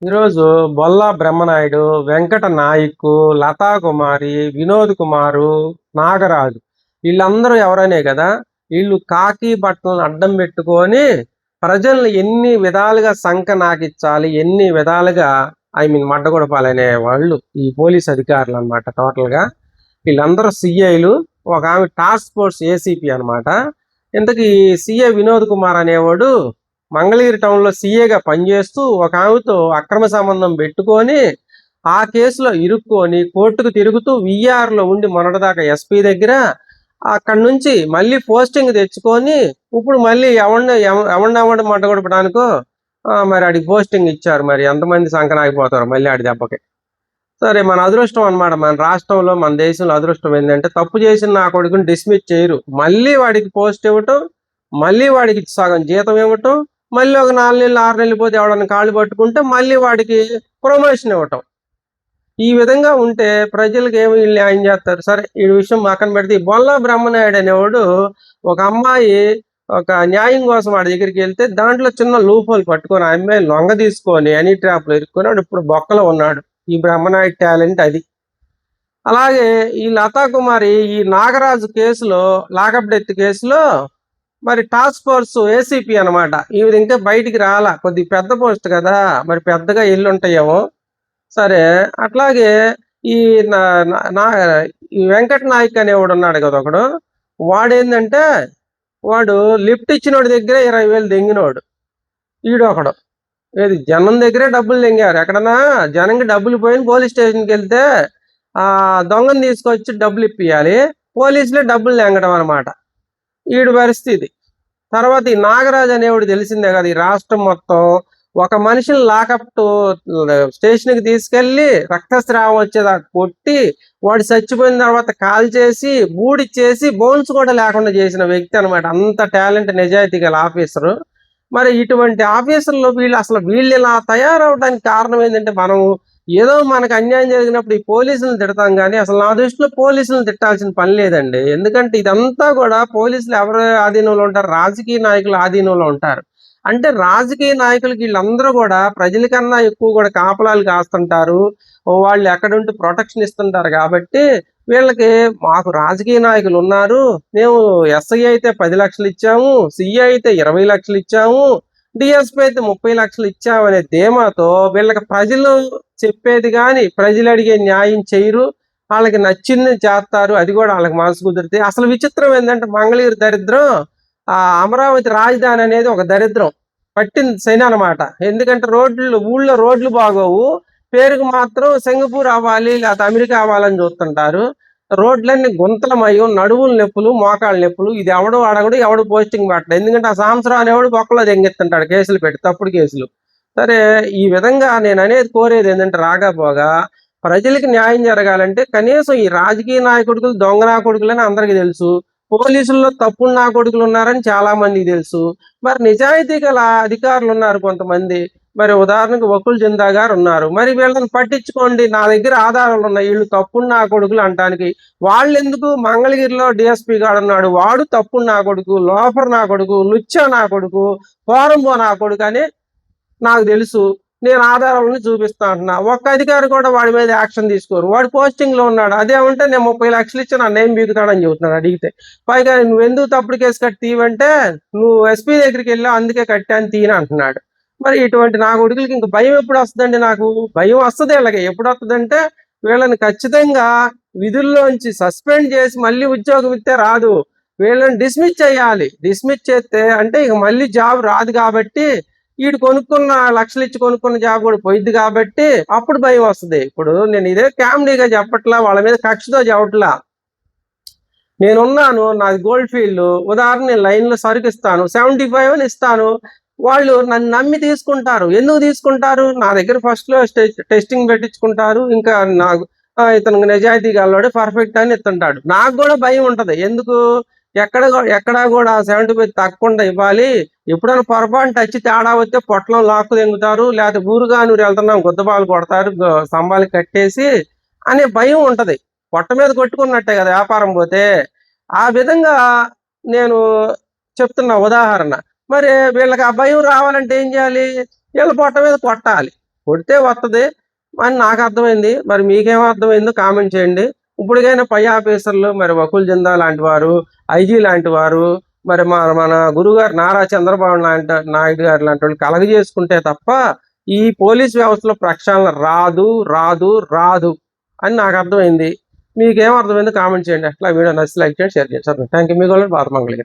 ఈరోజు బొల్లా బ్రహ్మనాయుడు, వెంకట నాయక్, లతా కుమారి, వినోద్ కుమారు, నాగరాజు వీళ్ళందరూ ఎవరనే కదా. వీళ్ళు కాకి బట్టలను అడ్డం పెట్టుకొని ప్రజల్ని ఎన్ని విధాలుగా సంక నాకిచ్చాలి, ఎన్ని విధాలుగా మడ్డగొడపాలనే వాళ్ళు ఈ పోలీస్ అధికారులు అనమాట. టోటల్ గా వీళ్ళందరూ సిఐలు. ఒక ఆమె టాస్క్ ఫోర్స్ ఏసీపీ అనమాట. ఇంతకీ సిఐ వినోద్ కుమార్ అనేవాడు మంగళగిరి టౌన్ లో సీఏగా పనిచేస్తూ ఒక ఆమెతో అక్రమ సంబంధం పెట్టుకొని ఆ కేసులో ఇరుక్కొని కోర్టుకు తిరుగుతూ విఆర్ లో ఉండి మొన్నటిదాకా ఎస్పీ దగ్గర, అక్కడి నుంచి మళ్ళీ పోస్టింగ్ తెచ్చుకొని ఇప్పుడు మళ్ళీ ఎవరిని మడ్డగొడపడానికో మరి ఆడికి పోస్టింగ్ ఇచ్చారు. మరి ఎంతమంది సంకనాగిపోతారు మళ్ళీ ఆడి దెబ్బకి. సరే, మన అదృష్టం అనమాట. మన రాష్ట్రంలో, మన దేశంలో అదృష్టం ఏంటంటే తప్పు చేసిన నా కొడుకుని డిస్మిస్ చేయరు. మళ్ళీ వాడికి పోస్ట్ ఇవ్వటం, మళ్ళీ వాడికి సగం జీతం ఇవ్వటం, మళ్ళీ ఒక 4 నెలలు 6 నెలలు పోతే ఎవడన్నా కాళ్ళు పట్టుకుంటే మళ్ళీ వాడికి ప్రమోషన్ ఇవ్వటం. ఈ విధంగా ఉంటే ప్రజలకు ఏమి వీళ్ళు న్యాయం చేస్తారు? సరే, ఈ విషయం పక్కన పెడితే బొల్లా బ్రహ్మనాయుడు అనేవాడు ఒక అమ్మాయి ఒక న్యాయం కోసం వాడి దగ్గరికి వెళ్తే దాంట్లో చిన్న లూఫోలు పట్టుకొని ఆ అమ్మాయి లొంగ తీసుకొని అనీ ట్రాప్లో ఇరుక్కొని వాడు ఇప్పుడు బొక్కలో ఉన్నాడు. ఈ బ్రహ్మనాయుడు టాలెంట్ అది. అలాగే ఈ లతా కుమారి ఈ నాగరాజు కేసులో, లాకప్ డెత్ కేసులో మరి టాస్క్ ఫోర్స్ ఏసీపీ అనమాట. ఈవిడ ఇంకా బయటికి రాలా. కొద్ది పెద్ద పోస్ట్ కదా, మరి పెద్దగా ఎల్లుంటాయేమో. సరే, అట్లాగే ఈ ఈ వెంకట నాయక్ అనేవాడు ఉన్నాడు కదా ఒకడు. వాడేందంటే వాడు లిఫ్ట్ ఇచ్చినోడి దగ్గరే 20,000 దెంగినోడు. ఈడు ఒకడు ఏది జనం దగ్గరే డబ్బులు దెంగారు. ఎక్కడన్నా జనంకి డబ్బులు పోయిన పోలీస్ స్టేషన్కి వెళ్తే ఆ దొంగను తీసుకొచ్చి డబ్బులు ఇప్పియాలి, పోలీసులే డబ్బులు దెంగడం అనమాట ఈడు పరిస్థితి. తర్వాత ఈ నాగరాజు అనేవాడు తెలిసిందే కదా, ఈ రాష్ట్రం మొత్తం ఒక మనిషిని లాకప్ స్టేషన్కి తీసుకెళ్లి రక్తస్రావం వచ్చేదాకా కొట్టి వాడు చచ్చిపోయిన తర్వాత కాల్ చేసి బూడిచ్చేసి బోన్స్ కూడా లేకుండా చేసిన వ్యక్తి అనమాట. అంత టాలెంట్, నిజాయితీ గల ఆఫీసరు. మరి ఇటువంటి ఆఫీసర్లు వీళ్ళు ఇలా తయారవడానికి కారణం ఏంటంటే, మనం ఏదో మనకు అన్యాయం జరిగినప్పుడు ఈ పోలీసులను తిడతాం కానీ అసలు నా దృష్టిలో పోలీసులను తిట్టాల్సిన పని లేదండి. ఎందుకంటే ఇదంతా కూడా పోలీసులు ఎవరి ఆధీనంలో ఉంటారు? రాజకీయ నాయకుల ఆధీనంలో ఉంటారు. అంటే రాజకీయ నాయకులకి వీళ్ళందరూ కూడా ప్రజల కన్నా ఎక్కువ కూడా కాపలాలు కాస్తుంటారు. వాళ్ళు ఎక్కడుంటే ప్రొటెక్షన్ ఇస్తుంటారు కాబట్టి వీళ్ళకి, మాకు రాజకీయ నాయకులు ఉన్నారు, మేము ఎస్ఐ అయితే 10 లక్షలు ఇచ్చాము, సిఐ అయితే 20 లక్షలు ఇచ్చాము, డిఎస్పీ అయితే 30 లక్షలు ఇచ్చామనే ధీమాతో వీళ్ళకి ప్రజలు చెప్పేది కానీ ప్రజలు అడిగే న్యాయం చేయరు. వాళ్ళకి నచ్చింది చేస్తారు. అది కూడా వాళ్ళకి మనసు కుదిరితే. అసలు విచిత్రం ఏంటంటే మంగళగిరి దరిద్రం, ఆ అమరావతి రాజధాని అనేది ఒక దరిద్రం పట్టింది శని అనమాట. ఎందుకంటే ఊళ్ళో రోడ్లు బాగోవు, పేరుకు మాత్రం సింగపూర్ అవ్వాలి లేకపోతే అమెరికా అవ్వాలని చూస్తుంటారు. రోడ్లన్నీ గుంతలమయం, నడువులు నొప్పులు, మోకాళ్ళ నొప్పులు. ఇది ఎవడు అడగడు, ఎవడు పోస్టింగ్ పెట్టడు. ఎందుకంటే ఆ సంవత్సరం అనేవాడు బొక్కలో దెంగెత్తుంటాడు కేసులు పెట్టి, తప్పుడు కేసులు. సరే, ఈ విధంగా నేను అనేది కోరేది ఏంటంటే రాకపోగా ప్రజలకు న్యాయం జరగాలంటే కనీసం ఈ రాజకీయ నాయకుడుకులు దొంగ నా కొడుకులని అందరికీ తెలుసు, పోలీసుల్లో తప్పుడు నా కొడుకులు ఉన్నారని చాలా మందికి తెలుసు. మరి నిజాయితీ గల అధికారులు ఉన్నారు కొంతమంది. మరి ఉదాహరణకు వకుల్ జిందా గారు ఉన్నారు. మరి వీళ్ళని పట్టించుకోండి, నా దగ్గర ఆధారాలు ఉన్నాయి వీళ్ళు తప్పుడు నా కొడుకులు అంటానికి. వాళ్ళు ఎందుకు? మంగళగిరిలో డిఎస్పీ గాడు ఉన్నాడు, వాడు తప్పుడు నా కొడుకు, లోఫర్ నా కొడుకు, లుచ్చా నా కొడుకు, పోరంబో నా కొడుకు అని నాకు తెలుసు. నేను ఆధారాలను చూపిస్తా అంటున్నా. ఒక్క అధికారి కూడా వాడి మీద యాక్షన్ తీసుకోరు. వాడు పోస్టింగ్ లో ఉన్నాడు. అదేమంటే నేను 30 లక్షలు ఇచ్చి నన్ను ఏం బీగుతాడని చెబుతున్నాడు అడిగితే. పైగా నువ్వు ఎందుకు తప్పుడు కేసు కట్టి తీవంటే, నువ్వు ఎస్పీ దగ్గరికి వెళ్ళావు అందుకే కట్టాను తీయని అంటున్నాడు. మరి ఇటువంటి నా కొడుకులకి ఇంక భయం ఎప్పుడు వస్తుందండి? నాకు భయం వస్తుంది. ఇలాగే ఎప్పుడు వస్తుందంటే, వీళ్ళని ఖచ్చితంగా విధుల్లోంచి సస్పెండ్ చేసి మళ్ళీ ఉద్యోగం ఇస్తే రాదు, వీళ్ళని డిస్మిస్ చేయాలి. డిస్మిస్ చేస్తే అంటే ఇక మళ్ళీ జాబ్ రాదు కాబట్టి, వీడు కొనుక్కున్న లక్షలు ఇచ్చి కొనుక్కున్న జాబ్ కూడా పోయిద్ది కాబట్టి అప్పుడు భయం వస్తుంది. ఇప్పుడు నేను ఇదే కామెడీగా చెప్పట్లా, వాళ్ళ మీద కక్షతో చెప్పట్లా. నేనున్నాను, నాది గోల్డ్ ఫీల్డ్. ఉదాహరణ, నేను లైన్లో సరుకు ఇస్తాను, 75 అని ఇస్తాను. వాళ్ళు నన్ను నమ్మి తీసుకుంటారు. ఎందుకు తీసుకుంటారు? నా దగ్గర ఫస్ట్ లో టెస్టింగ్ పెట్టించుకుంటారు. ఇంకా నాకు ఇతను నిజాయితీ గలవాడు, పర్ఫెక్ట్ అని ఇస్తుంటాడు. నాకు కూడా భయం ఉంటది. ఎందుకు? ఎక్కడా కూడా 75 తగ్గకుండా ఇవ్వాలి. ఎప్పుడైనా పొరపాటు టచ్ తేడా వస్తే పొట్టలం లాక్కు తెంగుతారు, లేకపోతే ఊరుగానూరు వెళ్తున్నాం గుద్దబాలు కొడతారు స్తంభాలు కట్టేసి అనే భయం ఉంటది. పొట్ట మీద కొట్టుకున్నట్టే కదా వ్యాపారం పోతే. ఆ విధంగా నేను చెప్తున్నా ఉదాహరణ. మరి వీళ్ళకి ఆ భయం రావాలంటే ఏం చేయాలి? వీళ్ళ పొట్ట మీద కొట్టాలి. కొడితే వస్తది అని నాకు అర్థమైంది. మరి మీకేం అర్థమైందో కామెంట్ చేయండి. ఇప్పటికైనా పై ఆఫీసర్లు మరి వకుల్ జిందా లాంటి వారు, ఐజీ లాంటి వారు, మరి మన గురువుగారు నారా చంద్రబాబు నాయుడు గారు లాంటి వాళ్ళు కలగజేసుకుంటే తప్ప ఈ పోలీస్ వ్యవస్థలో ప్రక్షాళన రాదు, రాదు, రాదు అని నాకు అర్థమైంది. మీకేం అర్థమైందో కామెంట్ చేయండి. అట్లా వీడియో నచ్చి లైక్ చేయండి, షేర్ చేయండి. సరే థ్యాంక్ యూ. మీకు బాధ మంగళ